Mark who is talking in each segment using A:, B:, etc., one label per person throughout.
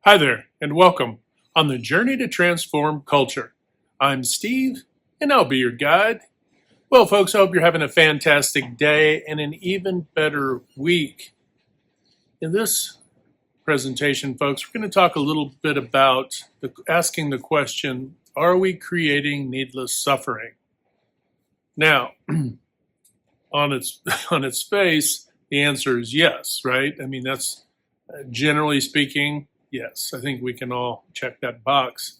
A: Hi there, and welcome on the journey to transform culture. I'm Steve, and I'll be your guide. Well, folks, I hope you're having a fantastic day and an even better week. In this presentation, folks, we're going to talk a little bit about asking the question, are we creating needless suffering? Now, on its on its face, the answer is yes, right? I mean, that's generally speaking, yes. I think we can all check that box.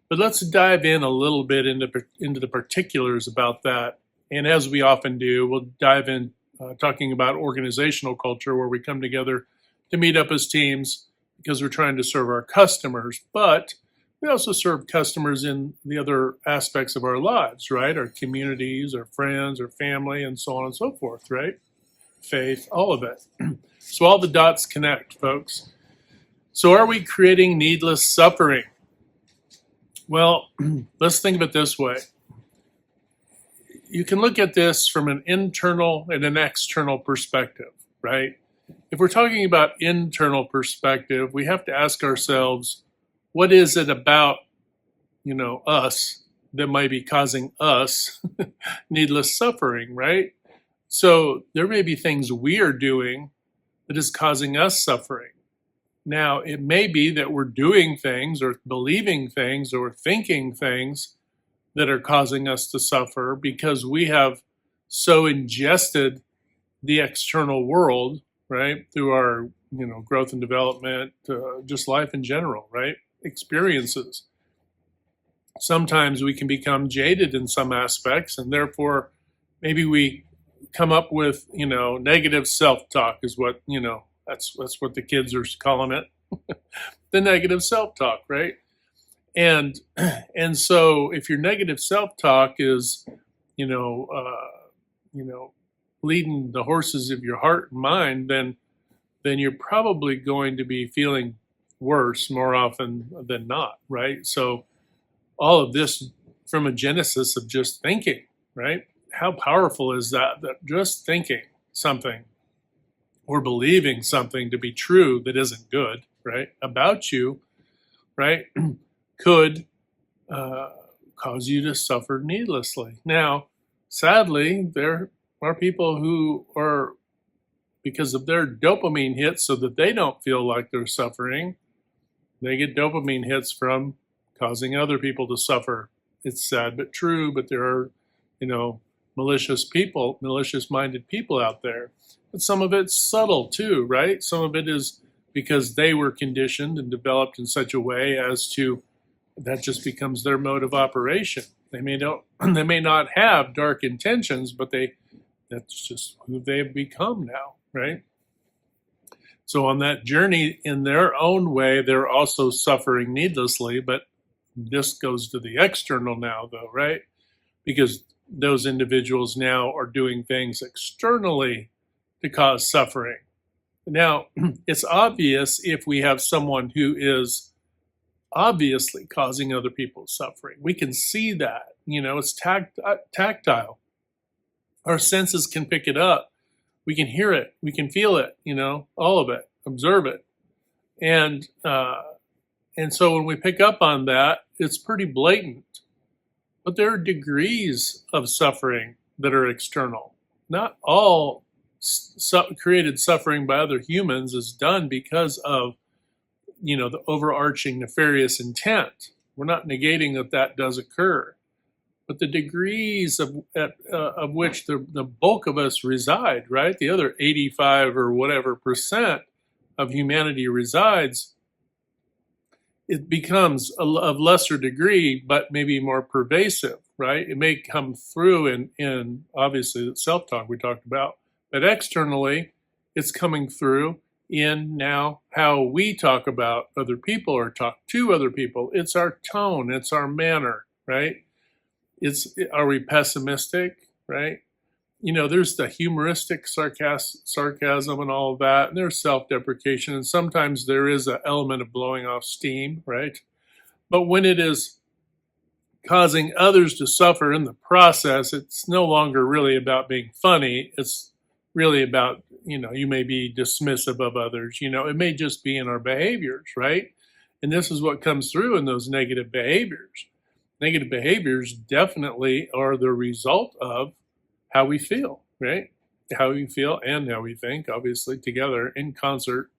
A: But let's dive in a little bit into the particulars about that. And as we often do, we'll dive in talking about organizational culture, where we come together to meet up as teams because we're trying to serve our customers. But we also serve customers in the other aspects of our lives, right? Our communities, our friends, our family, and so on and so forth, right? Faith, all of it. So all the dots connect, folks. So are we creating needless suffering? Well, let's think of it this way. You can look at this from an internal and an external perspective, right? If we're talking about internal perspective, we have to ask ourselves, what is it about, us that might be causing us needless suffering, right? So there may be things we are doing that is causing us suffering. Now, it may be that we're doing things or believing things or thinking things that are causing us to suffer because we have so ingested the external world, right, through our, growth and development, just life in general, right, experiences. Sometimes we can become jaded in some aspects, and therefore maybe we come up with, negative self-talk is what, that's what the kids are calling it. The negative self-talk, right? And and so if your negative self-talk is, you know, leading the horses of your heart and mind, then you're probably going to be feeling worse more often than not, right? So all of this from a genesis of just thinking, right? How powerful is that? That just thinking something or believing something to be true that isn't good, right, about you, right, could cause you to suffer needlessly. Now, sadly, there are people who are, because of their dopamine hits, so that they don't feel like they're suffering, they get dopamine hits from causing other people to suffer. It's sad but true, but there are, malicious people, malicious minded people out there. But some of it's subtle too, right? Some of it is because they were conditioned and developed in such a way as to that just becomes their mode of operation. They may not have dark intentions, but that's just who they've become now, right? So on that journey, in their own way, they're also suffering needlessly, but this goes to the external now, though, right? Because those individuals now are doing things externally to cause suffering. Now, it's obvious if we have someone who is obviously causing other people suffering. We can see that, it's tactile. Our senses can pick it up. We can hear it. We can feel it, all of it, observe it. And so when we pick up on that, it's pretty blatant. But there are degrees of suffering that are external. Not all created suffering by other humans is done because of, the overarching nefarious intent. We're not negating that does occur. But the degrees of which the bulk of us reside, right? The other 85 or whatever percent of humanity resides, it becomes of lesser degree, but maybe more pervasive, right? It may come through in obviously the self-talk we talked about, but externally, it's coming through in now how we talk about other people or talk to other people. It's our tone, it's our manner, right? Are we pessimistic, right? There's the humoristic sarcasm and all of that, and there's self-deprecation, and sometimes there is an element of blowing off steam, right? But when it is causing others to suffer in the process, it's no longer really about being funny. It's really about, you may be dismissive of others. It may just be in our behaviors, right? And this is what comes through in those negative behaviors. Negative behaviors definitely are the result of how we feel, right? How we feel and how we think, obviously, together in concert,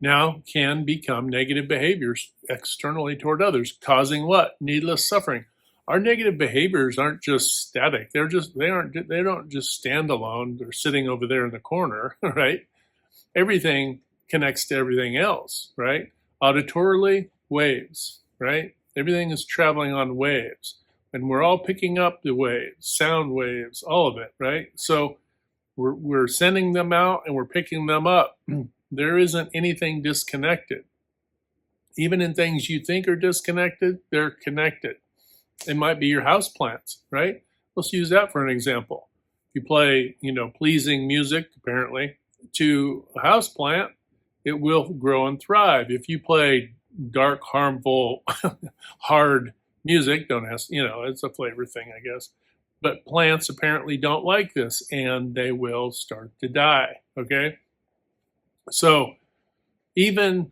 A: now can become negative behaviors externally toward others, causing what? Needless suffering. Our negative behaviors aren't just static. They don't just stand alone. They're sitting over there in the corner, right? Everything connects to everything else, right? Auditorily, waves, right? Everything is traveling on waves, and we're all picking up the waves, sound waves, all of it, right? So we're sending them out and we're picking them up. There isn't anything disconnected. Even in things you think are disconnected, they're connected. It might be your house plants, right? Let's use that for an example. If you play, pleasing music, apparently, to a house plant, it will grow and thrive. If you play dark, harmful, hard music, don't ask, it's a flavor thing, I guess. But plants apparently don't like this and they will start to die, okay? So even,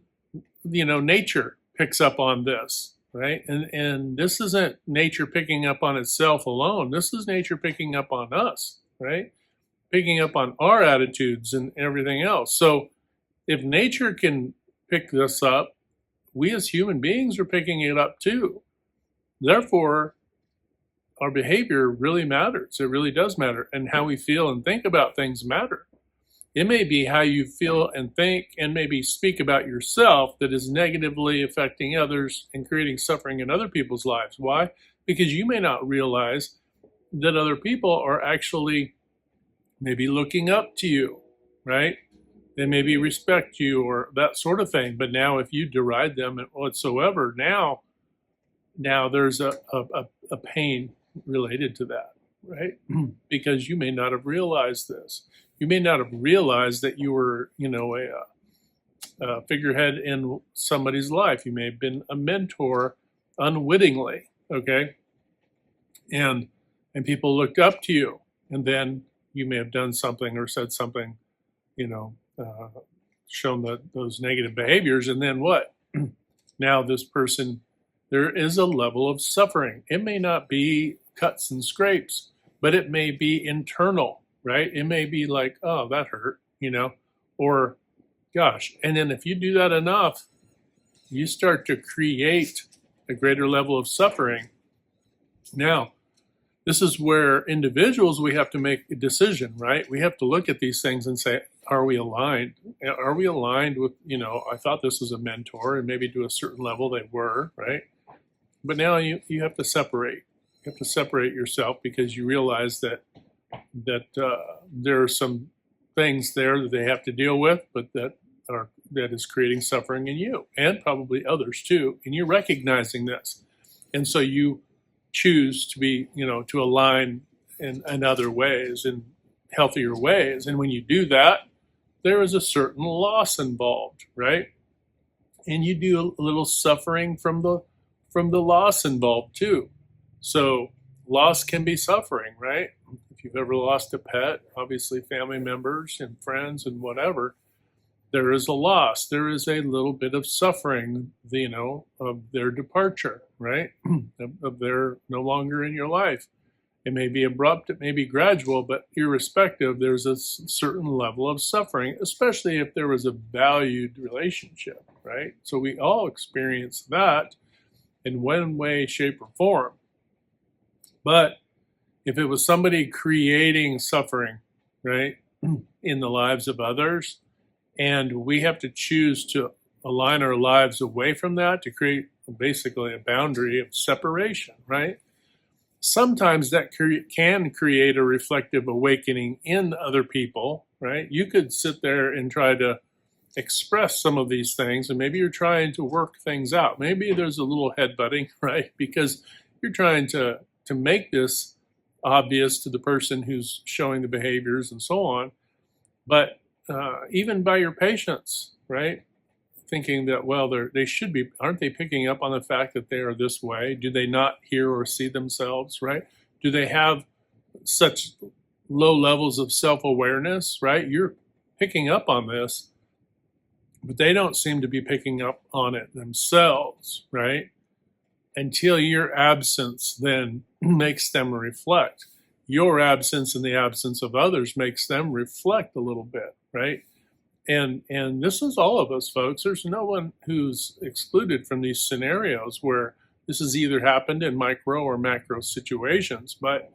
A: nature picks up on this, right? And this isn't nature picking up on itself alone. This is nature picking up on us, right? Picking up on our attitudes and everything else. So if nature can pick this up, we as human beings are picking it up too. Therefore, our behavior really matters. It really does matter. And how we feel and think about things matter. It may be how you feel and think and maybe speak about yourself that is negatively affecting others and creating suffering in other people's lives. Why? Because you may not realize that other people are actually maybe looking up to you, right? They maybe respect you or that sort of thing. But now if you deride them whatsoever, now there's a pain related to that, right? Because you may not have realized this. You may not have realized that you were, a figurehead in somebody's life. You may have been a mentor unwittingly, okay? And people looked up to you, and then you may have done something or said something, shown those negative behaviors, and then what? Now this person, there is a level of suffering. It may not be cuts and scrapes, but it may be internal, right? It may be like, oh, that hurt, or gosh. And then if you do that enough, you start to create a greater level of suffering. Now, this is where individuals, we have to make a decision, right? We have to look at these things and say, are we aligned? Are we aligned with, I thought this was a mentor, and maybe to a certain level they were, right? But now you have to separate. You have to separate yourself because you realize that there are some things there that they have to deal with, but that is creating suffering in you and probably others too. And you're recognizing this, and so you choose to be, to align in other ways, in healthier ways. And when you do that, there is a certain loss involved, right? And you do a little suffering from the loss involved too. So loss can be suffering, right? If you've ever lost a pet, obviously family members and friends and whatever, there is a loss. There is a little bit of suffering, of their departure, right? of their no longer in your life. It may be abrupt, it may be gradual, but irrespective, there's a certain level of suffering, especially if there was a valued relationship, right? So we all experience that in one way, shape, or form. But if it was somebody creating suffering, right, in the lives of others, and we have to choose to align our lives away from that to create basically a boundary of separation, right? Sometimes that can create a reflective awakening in other people, right? You could sit there and try to express some of these things, and maybe you're trying to work things out. Maybe there's a little headbutting, right? Because you're trying to make this obvious to the person who's showing the behaviors and so on. But even by your patients, right? Thinking that, well, they should be, aren't they picking up on the fact that they are this way? Do they not hear or see themselves, right? Do they have such low levels of self-awareness, right? You're picking up on this. but they don't seem to be picking up on it themselves, right? Until your absence then makes them reflect. Your absence and the absence of others makes them reflect a little bit, right? And this is all of us, folks. There's no one who's excluded from these scenarios where this has either happened in micro or macro situations. But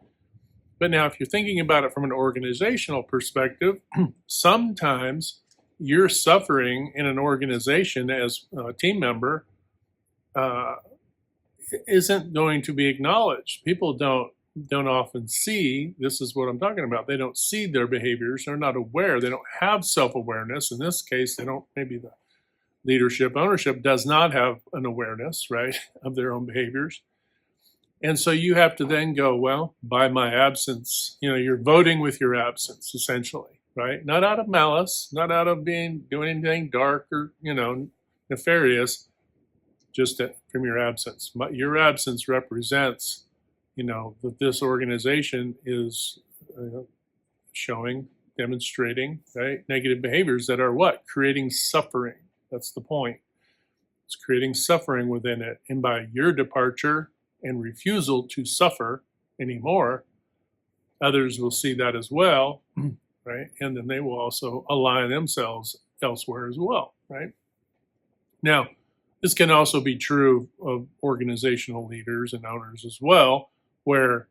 A: now, if you're thinking about it from an organizational perspective, sometimes your suffering in an organization as a team member uh, isn't going to be acknowledged. People don't often see, this is what I'm talking about, they don't see their behaviors, they're not aware, they don't have self-awareness. In this case, they don't, maybe the leadership ownership does not have an awareness, right, of their own behaviors. And so you have to then go, well, by my absence, you're voting with your absence, essentially, right? Not out of malice, not out of doing anything dark or nefarious, just from your absence. Your absence represents, that this organization is showing, demonstrating, right, negative behaviors that are what? Creating suffering. That's the point. It's creating suffering within it. And by your departure and refusal to suffer anymore, others will see that as well, right? And then they will also align themselves elsewhere as well, right? Now, this can also be true of organizational leaders and owners as well, where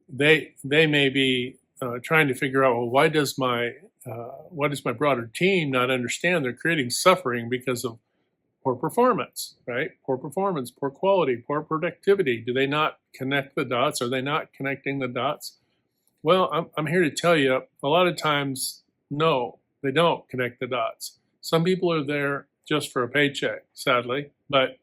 A: they may be trying to figure out, well, why does my broader team not understand they're creating suffering because of poor performance, right? Poor performance, poor quality, poor productivity. Do they not connect the dots? Are they not connecting the dots? Well, I'm here to tell you, a lot of times, no, they don't connect the dots. Some people are there just for a paycheck, sadly, but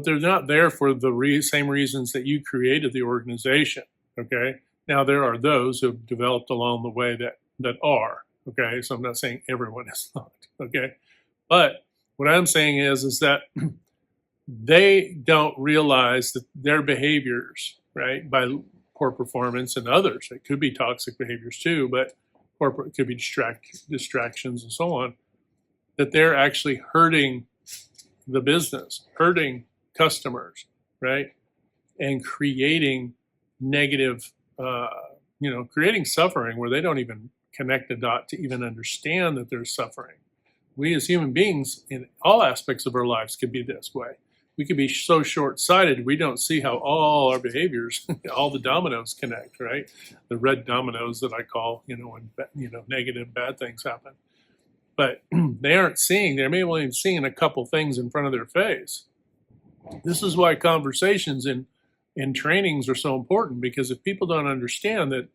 A: they're not there for the same reasons that you created the organization. Okay. Now there are those who've developed along the way that are. Okay. So I'm not saying everyone is not. Okay. But what I'm saying is that they don't realize that their behaviors, right, by poor performance and others, it could be toxic behaviors too, but it could be distractions and so on, that they're actually hurting the business, hurting customers, right, and creating negative, creating suffering where they don't even connect the dot to even understand that there's suffering. We as human beings in all aspects of our lives could be this way. We could be so short-sighted we don't see how all our behaviors, all the dominoes connect, right? The red dominoes that I call, when negative, bad things happen. But they aren't seeing, they may only be seeing a couple things in front of their face. This is why conversations in trainings are so important, because if people don't understand that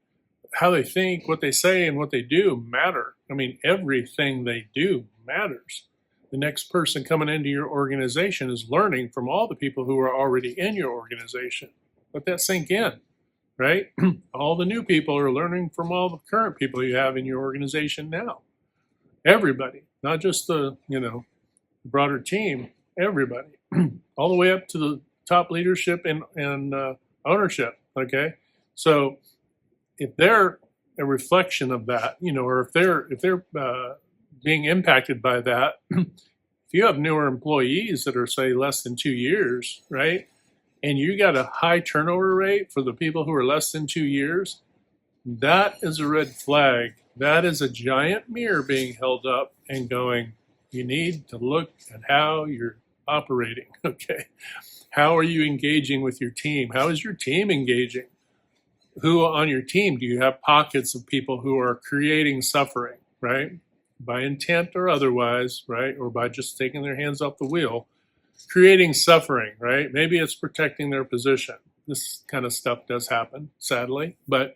A: how they think, what they say, and what they do matter. I mean, everything they do matters. The next person coming into your organization is learning from all the people who are already in your organization. Let that sink in, right? All the new people are learning from all the current people you have in your organization now. Everybody, not just the broader team, everybody, all the way up to the top leadership and ownership. Okay, so if they're a reflection of that, or if they're being impacted by that, if you have newer employees that are, say, less than 2 years, right, and you got a high turnover rate for the people who are less than 2 years, that is a red flag. That is a giant mirror being held up and going, you need to look at how you're operating. Okay, how are you engaging with your team? How is your team engaging? Who on your team do you have pockets of people who are creating suffering, right? By intent or otherwise, right? Or by just taking their hands off the wheel, creating suffering, right? Maybe it's protecting their position. This kind of stuff does happen, sadly, but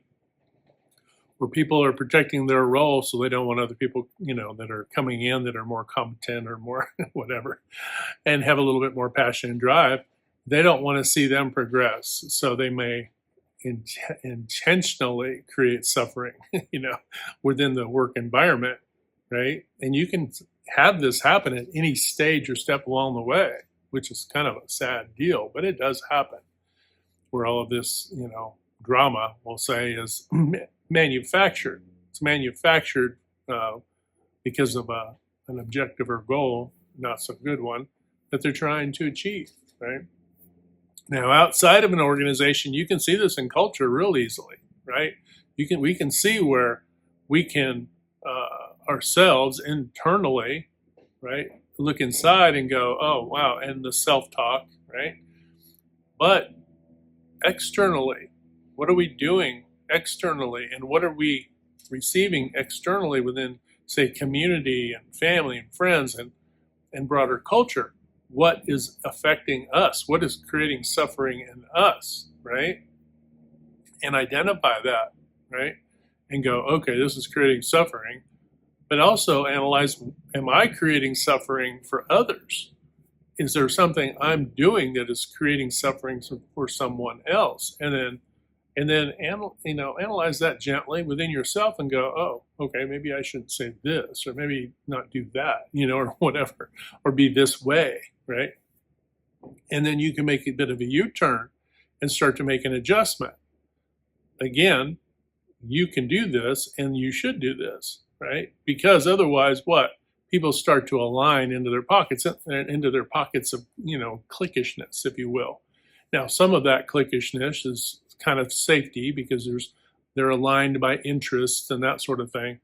A: where people are protecting their role so they don't want other people, that are coming in that are more competent or more whatever, and have a little bit more passion and drive, they don't want to see them progress. So they may intentionally create suffering, within the work environment, right? And you can have this happen at any stage or step along the way, which is kind of a sad deal, but it does happen, where all of this, drama, we'll say, is manufactured. It's manufactured because of an objective or goal, not so good one, that they're trying to achieve, right? Now, outside of an organization, you can see this in culture real easily, right? We can see where we can ourselves internally, right, look inside and go, oh wow, and the self-talk, right? But externally, what are we doing externally, and what are we receiving externally within, say, community and family and friends and broader culture? What is affecting us? What is creating suffering in us, right? And identify that, right? And go, okay, this is creating suffering, but also analyze, am I creating suffering for others? Is there something I'm doing that is creating suffering for someone else? And then analyze that gently within yourself and go, oh, okay, maybe I shouldn't say this, or maybe not do that, or whatever, or be this way, right? And then you can make a bit of a U-turn and start to make an adjustment. Again, you can do this and you should do this, right? Because otherwise, what? People start to align into their pockets of, cliquishness, if you will. Now, some of that cliquishness is kind of safety because they're aligned by interests and that sort of thing.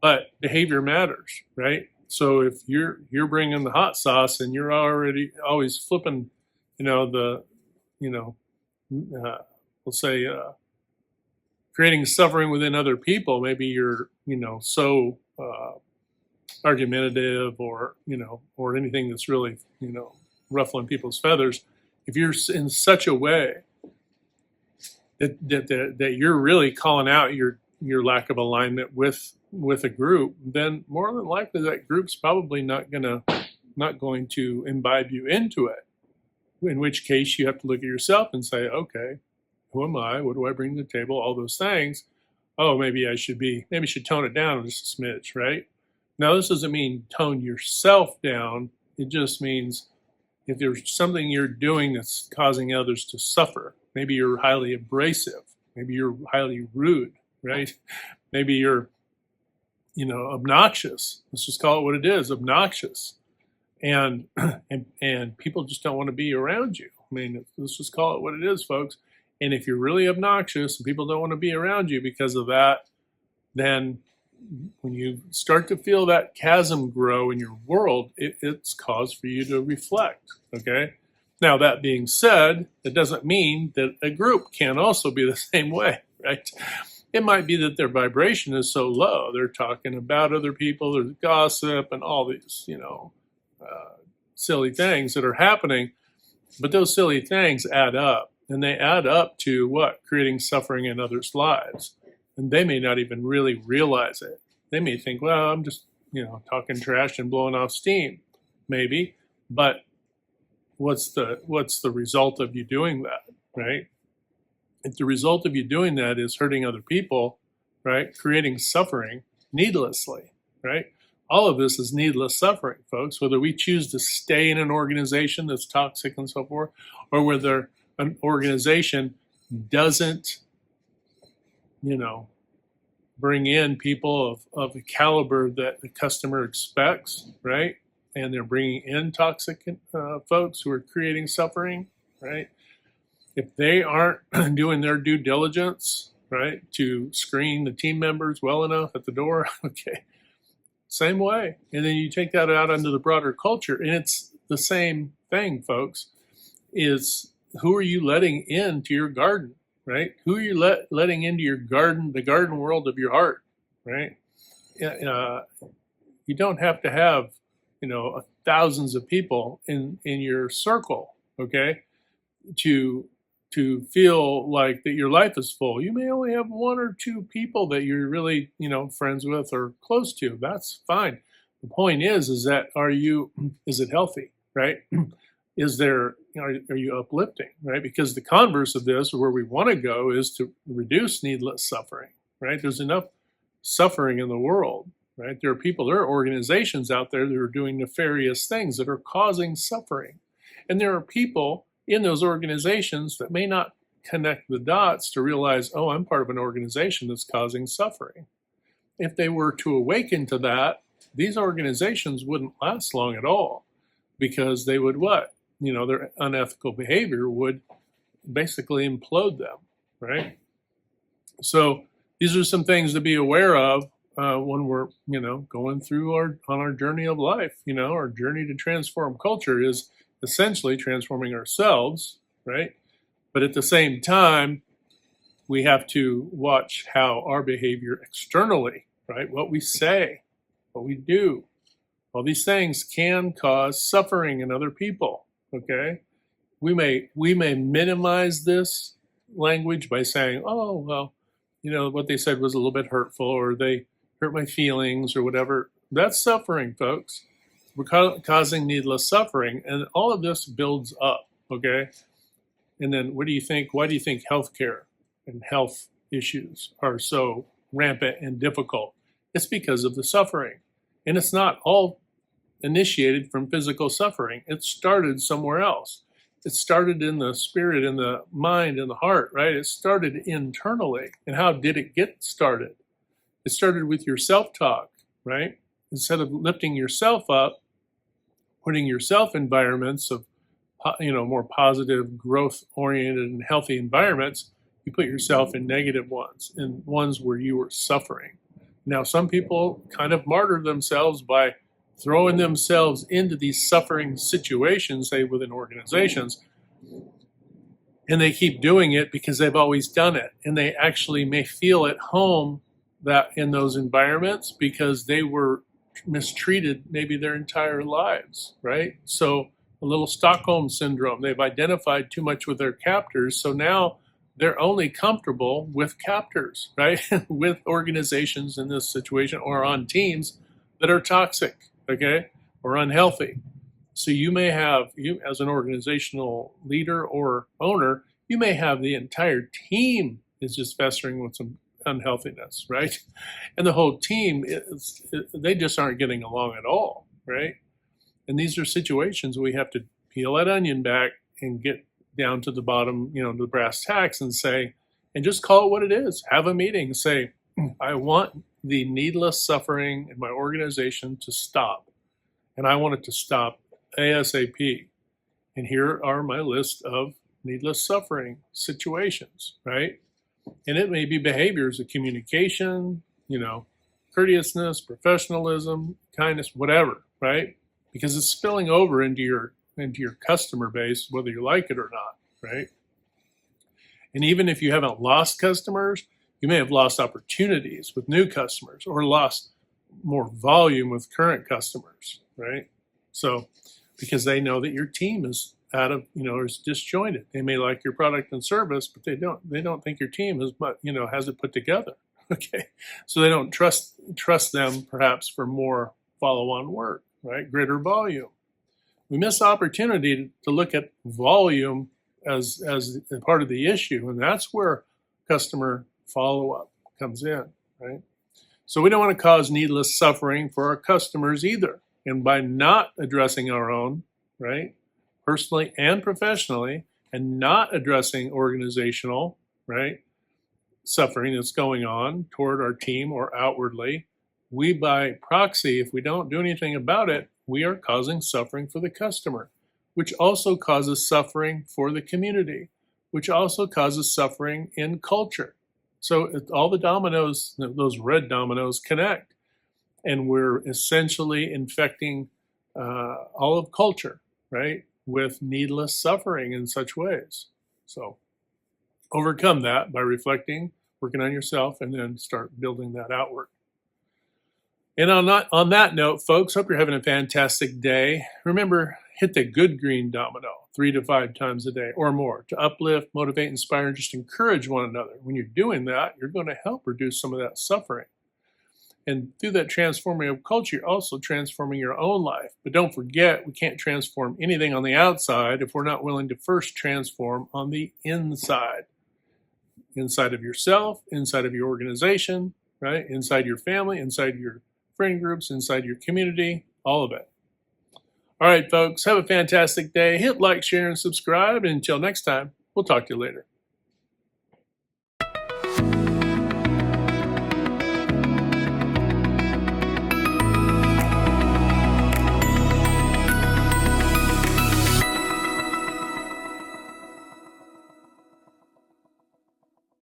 A: But behavior matters, right? So if you're bringing the hot sauce and you're already always flipping, we'll say creating suffering within other people. Maybe you're so argumentative or anything that's really ruffling people's feathers. If you're in such a way that you're really calling out your lack of alignment with a group, then more than likely that group's probably not going to imbibe you into it. In which case you have to look at yourself and say, okay, who am I? What do I bring to the table? All those things. Oh, maybe I should tone it down just a smidge, right? Now, this doesn't mean tone yourself down. It just means if there's something you're doing that's causing others to suffer, maybe you're highly abrasive, maybe you're highly rude, right? Maybe you're, obnoxious. Let's just call it what it is, obnoxious. And people just don't want to be around you. I mean, let's just call it what it is, folks. And if you're really obnoxious and people don't want to be around you because of that, then when you start to feel that chasm grow in your world, it's cause for you to reflect, okay? Now, that being said, it doesn't mean that a group can't also be the same way, right? It might be that their vibration is so low, they're talking about other people, there's gossip and all these, silly things that are happening, but those silly things add up, and they add up to what? Creating suffering in others' lives. And they may not even really realize it. They may think, well, I'm just, talking trash and blowing off steam, maybe. But what's the result of you doing that, right? If the result of you doing that is hurting other people, right? Creating suffering needlessly, right? All of this is needless suffering, folks, whether we choose to stay in an organization that's toxic and so forth, or whether an organization doesn't bring in people of the caliber that the customer expects, right? And they're bringing in toxic folks who are creating suffering, right? If they aren't doing their due diligence, right, to screen the team members well enough at the door, okay, same way. And then you take that out into the broader culture, and it's the same thing, folks, is who are you letting into your garden? Right? Who are you letting into your garden, the garden world of your heart, right? You don't have to have, thousands of people in your circle, okay, to feel like that your life is full. You may only have one or two people that you're really, friends with or close to. That's fine. The point is that is it healthy, right? Are you uplifting, right? Because the converse of this, or where we want to go, is to reduce needless suffering, right? There's enough suffering in the world, right? There are organizations out there that are doing nefarious things that are causing suffering. And there are people in those organizations that may not connect the dots to realize, I'm part of an organization that's causing suffering. If they were to awaken to that these organizations wouldn't last long at all, because they would what? Their unethical behavior would basically implode them, right? So these are some things to be aware of when we're, going through on our journey of life. Our journey to transform culture is essentially transforming ourselves, right? But at the same time, we have to watch how our behavior externally, right? What we say, what we do, all these things can cause suffering in other people, okay? We may minimize this language by saying, oh, well, what they said was a little bit hurtful, or they hurt my feelings, or whatever. That's suffering, folks. We're causing needless suffering, and all of this builds up, okay? And then what do you think? Why do you think healthcare and health issues are so rampant and difficult? It's because of the suffering. And it's not all initiated from physical suffering. It started somewhere else. It started in the spirit, in the mind, in the heart, right? It started internally. And how did it get started? It started with your self-talk, right? Instead of lifting yourself up, putting yourself in environments of, more positive, growth-oriented, and healthy environments, you put yourself in negative ones, in ones where you were suffering. Now, some people kind of martyr themselves by throwing themselves into these suffering situations, say within organizations, and they keep doing it because they've always done it, and they actually may feel at home that in those environments because they were mistreated maybe their entire lives, right? So a little Stockholm syndrome, they've identified too much with their captors, so now they're only comfortable with captors, right? With organizations in this situation, or on teams that are toxic, okay, or unhealthy. So you as an organizational leader or owner, you may have the entire team is just festering with some unhealthiness, right? And the whole team, they just aren't getting along at all, right? And these are situations we have to peel that onion back and get down to the bottom, the brass tacks, and say, and just call it what it is. Have a meeting, say, I want the needless suffering in my organization to stop. And I want it to stop ASAP. And here are my list of needless suffering situations, right? And it may be behaviors of communication, courteousness, professionalism, kindness, whatever, right? Because it's spilling over into your customer base, whether you like it or not, right? And even if you haven't lost customers, you may have lost opportunities with new customers, or lost more volume with current customers, right? So, because they know that your team is is disjointed. They may like your product and service, but they don't think your team has it put together. Okay. So they don't trust them perhaps for more follow-on work, right? Greater volume. We miss opportunity to look at volume as a part of the issue, and that's where customer follow-up comes in, right? So we don't want to cause needless suffering for our customers either. And by not addressing our own, right, personally and professionally, and not addressing organizational, right, suffering that's going on toward our team or outwardly, we by proxy, if we don't do anything about it, we are causing suffering for the customer, which also causes suffering for the community, which also causes suffering in culture. So all the dominoes, those red dominoes, connect, and we're essentially infecting all of culture, right, with needless suffering in such ways. So overcome that by reflecting, working on yourself, and then start building that outward. And on that note, folks, hope you're having a fantastic day. Remember, hit the good green domino 3 to 5 times a day or more to uplift, motivate, inspire, and just encourage one another. When you're doing that, you're going to help reduce some of that suffering. And through that transformative culture, you're also transforming your own life. But don't forget, we can't transform anything on the outside if we're not willing to first transform on the inside. Inside of yourself, inside of your organization, right? Inside your family, inside your friend groups, inside your community, all of it. All right, folks, have a fantastic day. Hit like, share, and subscribe. And until next time, we'll talk to you later.